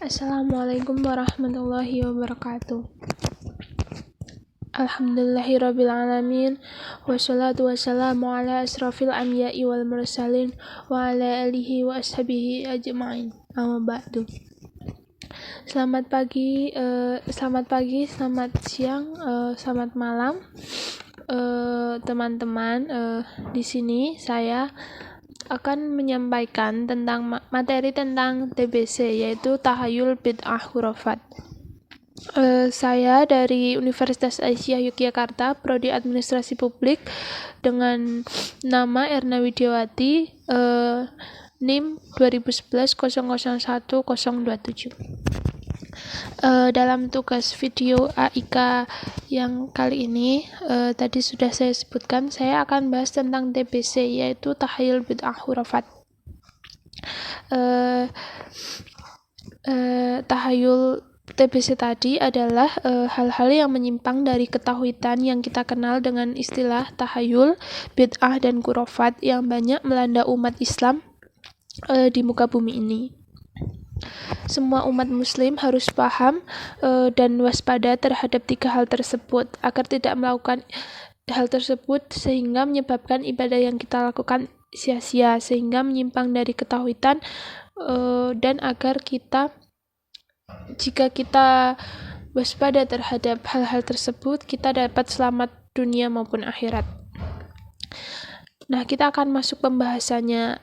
Assalamualaikum warahmatullahi wabarakatuh. Alhamdulillahirabbil alamin wassalatu wassalamu ala asrofil anbiya'i wal mursalin wa ala alihi wa ashabihi ajma'in. Amma ba'du. Selamat pagi, selamat siang, selamat malam, teman-teman. Di sini saya akan menyampaikan tentang materi tentang TBC, yaitu Tahayul Bid'ah Khurafat. Saya dari Universitas Aisyah Yogyakarta, Prodi Administrasi Publik, dengan nama Erna Widiawati, NIM 2011 001 027. Dalam tugas video AIK yang kali ini, tadi sudah saya sebutkan, saya akan bahas tentang TBC, yaitu Tahayul Bid'ah Khurafat. Tahayul TBC tadi adalah hal-hal yang menyimpang dari ketauhidan yang kita kenal dengan istilah tahayul, bid'ah, dan khurafat yang banyak melanda umat Islam di muka bumi ini. Semua umat muslim harus paham dan waspada terhadap 3 hal tersebut agar tidak melakukan hal tersebut sehingga menyebabkan ibadah yang kita lakukan sia-sia, sehingga menyimpang dari ketauhidan, dan agar jika kita waspada terhadap hal-hal tersebut, kita dapat selamat dunia maupun akhirat. Nah, kita akan masuk pembahasannya.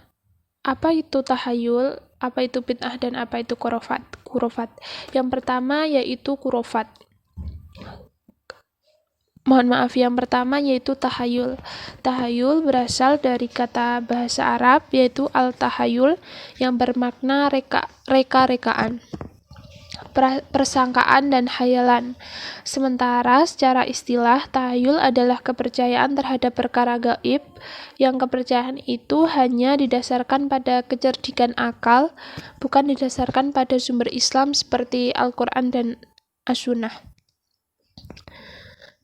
Apa itu tahayul, apa itu bid'ah, dan apa itu khurafat. Yang pertama yaitu khurafat. Yang pertama yaitu tahayul. Tahayul berasal dari kata bahasa Arab yaitu al-tahayul yang bermakna reka-rekaan, persangkaan, dan hayalan. Sementara secara istilah, tahayul adalah kepercayaan terhadap perkara gaib, yang kepercayaan itu hanya didasarkan pada kecerdikan akal, bukan didasarkan pada sumber Islam seperti Al-Quran dan As-Sunnah.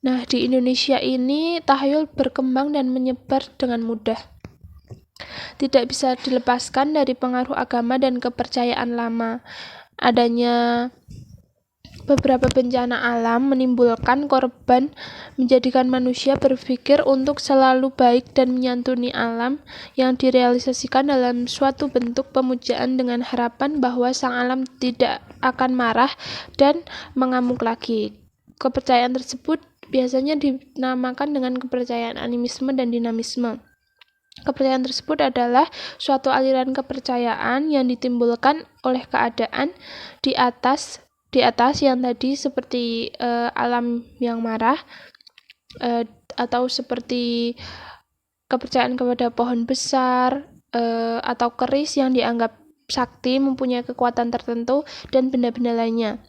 Nah, di Indonesia ini tahayul berkembang dan menyebar dengan mudah. Tidak bisa dilepaskan dari pengaruh agama dan kepercayaan lama. Adanya beberapa bencana alam menimbulkan korban, menjadikan manusia berpikir untuk selalu baik dan menyantuni alam, yang direalisasikan dalam suatu bentuk pemujaan dengan harapan bahwa sang alam tidak akan marah dan mengamuk lagi. Kepercayaan tersebut biasanya dinamakan dengan kepercayaan animisme dan dinamisme. Kepercayaan tersebut adalah suatu aliran kepercayaan yang ditimbulkan oleh keadaan di atas yang tadi, seperti alam yang marah, atau seperti kepercayaan kepada pohon besar atau keris yang dianggap sakti, mempunyai kekuatan tertentu, dan benda-benda lainnya.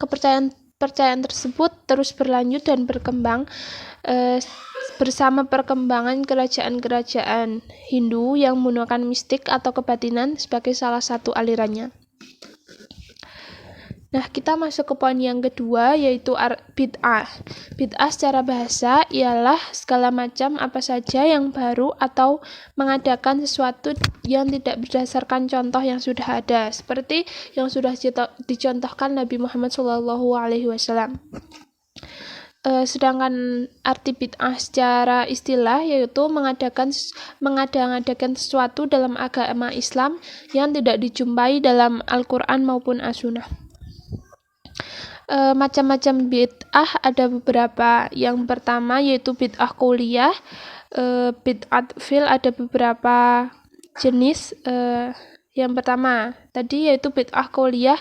Kepercayaan tersebut terus berlanjut dan berkembang bersama perkembangan kerajaan-kerajaan Hindu yang menggunakan mistik atau kebatinan sebagai salah satu alirannya. Nah, kita masuk ke poin yang kedua, yaitu bid'ah. Bid'ah secara bahasa ialah segala macam apa saja yang baru atau mengadakan sesuatu yang tidak berdasarkan contoh yang sudah ada, seperti yang sudah dicontohkan Nabi Muhammad SAW. Sedangkan arti bid'ah secara istilah yaitu mengada-ngadakan sesuatu dalam agama Islam yang tidak dijumpai dalam Al-Quran maupun As-Sunnah. Macam-macam bid'ah ada beberapa. Yang pertama yaitu bid'ah qauliyah, bid'ah fil ada beberapa jenis. Yang pertama tadi yaitu bid'ah qauliyah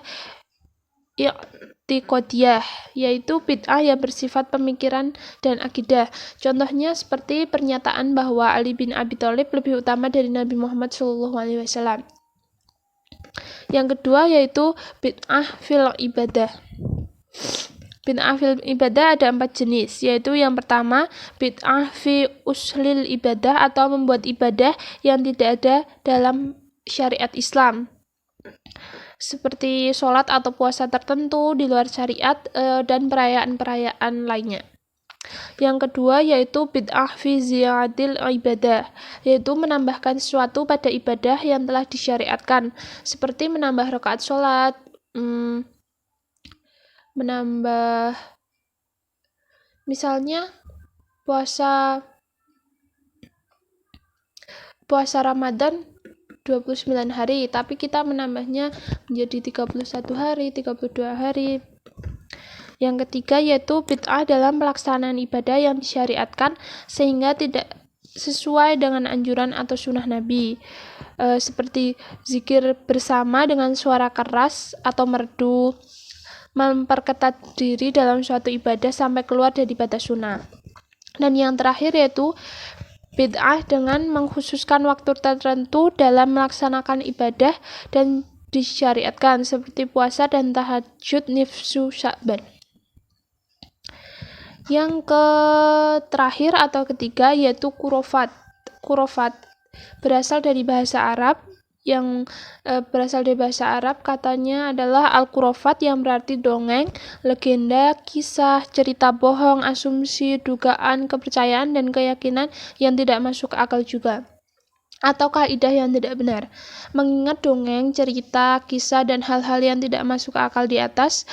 i'tiqadiyah, yaitu bid'ah yang bersifat pemikiran dan akidah. Contohnya seperti pernyataan bahwa Ali bin Abi Thalib lebih utama dari Nabi Muhammad SAW. Yang kedua yaitu bid'ah fil ibadah. Bid'ah fil ibadah ada 4 jenis, yaitu yang pertama bid'ah fi uslil ibadah, atau membuat ibadah yang tidak ada dalam syariat Islam, seperti sholat atau puasa tertentu di luar syariat, dan perayaan-perayaan lainnya. Yang kedua yaitu bid'ah fi ziyadil ibadah, yaitu menambahkan sesuatu pada ibadah yang telah disyariatkan, seperti menambah rakaat sholat, menambah, misalnya puasa Ramadan 29 hari, tapi kita menambahnya menjadi 31 hari, 32 hari. Yang ketiga yaitu bid'ah dalam pelaksanaan ibadah yang disyariatkan sehingga tidak sesuai dengan anjuran atau sunnah Nabi, seperti zikir bersama dengan suara keras atau merdu, memperketat diri dalam suatu ibadah sampai keluar dari batas sunnah. Dan yang terakhir yaitu bid'ah dengan mengkhususkan waktu tertentu dalam melaksanakan ibadah dan disyariatkan seperti puasa dan tahajud nifsu Sya'ban. Yang terakhir atau ketiga yaitu kurofat. Kurofat berasal dari bahasa Arab katanya adalah al-kurofat yang berarti dongeng, legenda, kisah, cerita bohong, asumsi, dugaan, kepercayaan, dan keyakinan yang tidak masuk akal juga, atau kaidah yang tidak benar. Mengingat dongeng, cerita, kisah, dan hal-hal yang tidak masuk akal di atas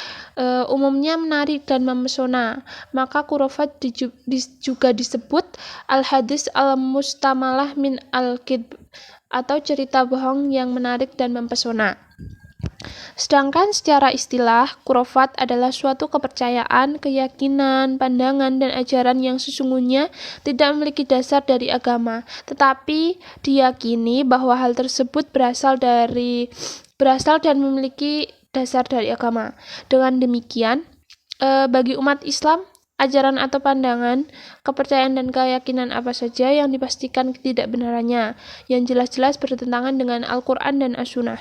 umumnya menarik dan memesona, maka kurofat juga disebut al-hadis al-mustamalah min al-kidb, atau cerita bohong yang menarik dan mempesona. Sedangkan secara istilah, kurofat adalah suatu kepercayaan, keyakinan, pandangan, dan ajaran yang sesungguhnya tidak memiliki dasar dari agama, tetapi diyakini bahwa hal tersebut berasal dan memiliki dasar dari agama. Dengan demikian, bagi umat Islam, ajaran atau pandangan, kepercayaan dan keyakinan apa saja yang dipastikan ketidakbenarannya, yang jelas-jelas bertentangan dengan Al-Quran dan As-Sunnah,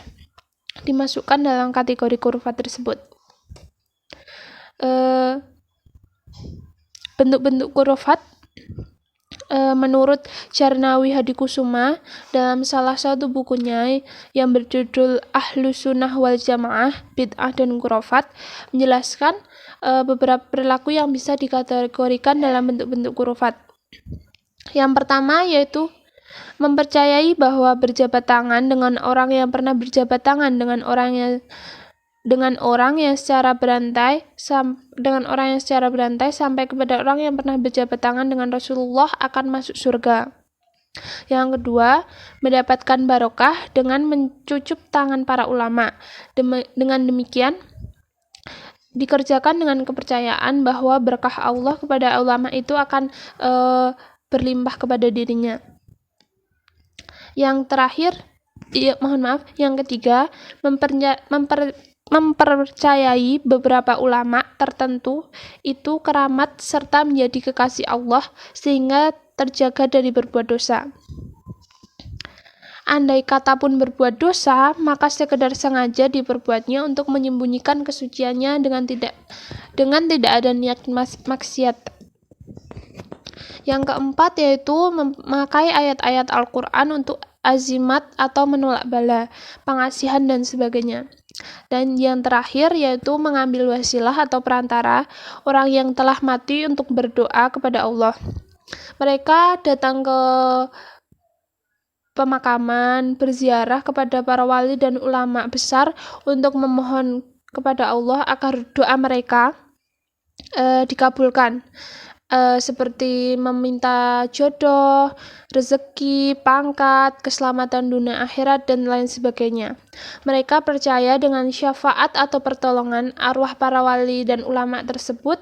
dimasukkan dalam kategori kurofat tersebut. Bentuk-bentuk kurofat menurut Charnawi Hadikusuma dalam salah satu bukunya yang berjudul Ahlus Sunnah wal Jamaah, Bid'ah dan Kurofat, menjelaskan beberapa perilaku yang bisa dikategorikan dalam bentuk-bentuk kurofat. Yang pertama yaitu mempercayai bahwa berjabat tangan dengan orang yang pernah berjabat tangan dengan orang yang secara berantai sampai kepada orang yang pernah berjabat tangan dengan Rasulullah akan masuk surga. Yang kedua, mendapatkan barokah dengan mencucup tangan para ulama. Dengan demikian dikerjakan dengan kepercayaan bahwa berkah Allah kepada ulama itu akan berlimpah kepada dirinya. Yang terakhir, yang ketiga, mempercayai beberapa ulama tertentu itu keramat serta menjadi kekasih Allah sehingga terjaga dari berbuat dosa. Andai kata pun berbuat dosa, maka sekedar sengaja diperbuatnya untuk menyembunyikan kesuciannya dengan tidak ada niat maksiat. Yang keempat yaitu memakai ayat-ayat Al-Quran untuk azimat atau menolak bala, pengasihan dan sebagainya. Dan yang terakhir yaitu mengambil wasilah atau perantara orang yang telah mati untuk berdoa kepada Allah. Mereka datang ke pemakaman, berziarah kepada para wali dan ulama besar untuk memohon kepada Allah agar doa mereka dikabulkan, seperti meminta jodoh, rezeki, pangkat, keselamatan dunia akhirat, dan lain sebagainya. Mereka percaya dengan syafaat atau pertolongan arwah para wali dan ulama tersebut.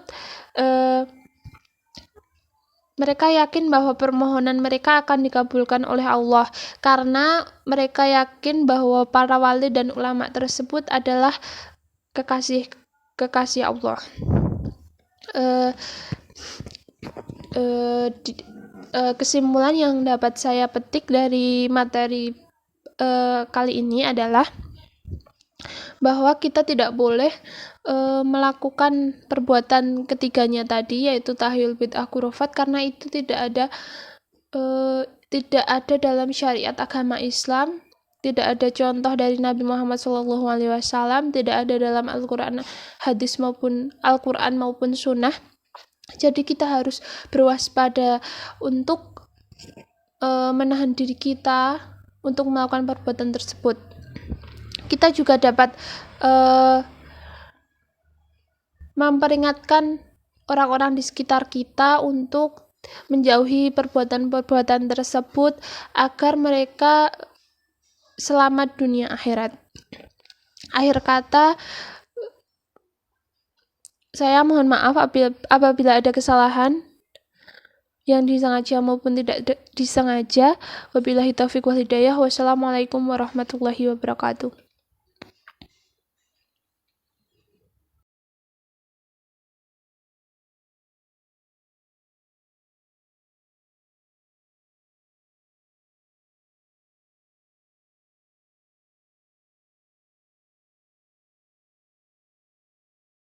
Mereka yakin bahwa permohonan mereka akan dikabulkan oleh Allah karena mereka yakin bahwa para wali dan ulama tersebut adalah kekasih Allah. Kesimpulan yang dapat saya petik dari materi kali ini adalah bahwa kita tidak boleh melakukan perbuatan ketiganya tadi, yaitu tahyul, bid'ah, kurofat, karena itu tidak ada dalam syariat agama Islam, tidak ada contoh dari Nabi Muhammad SAW, tidak ada dalam Al-Quran, hadis maupun Al-Quran maupun Sunnah. Jadi kita harus berwaspada untuk menahan diri kita untuk melakukan perbuatan tersebut. Kita juga dapat memperingatkan orang-orang di sekitar kita untuk menjauhi perbuatan-perbuatan tersebut agar mereka selamat dunia akhirat. Akhir kata, saya mohon maaf apabila ada kesalahan yang disengaja maupun tidak disengaja. Wabillahi taufiq wal hidayah. Wassalamualaikum warahmatullahi wabarakatuh.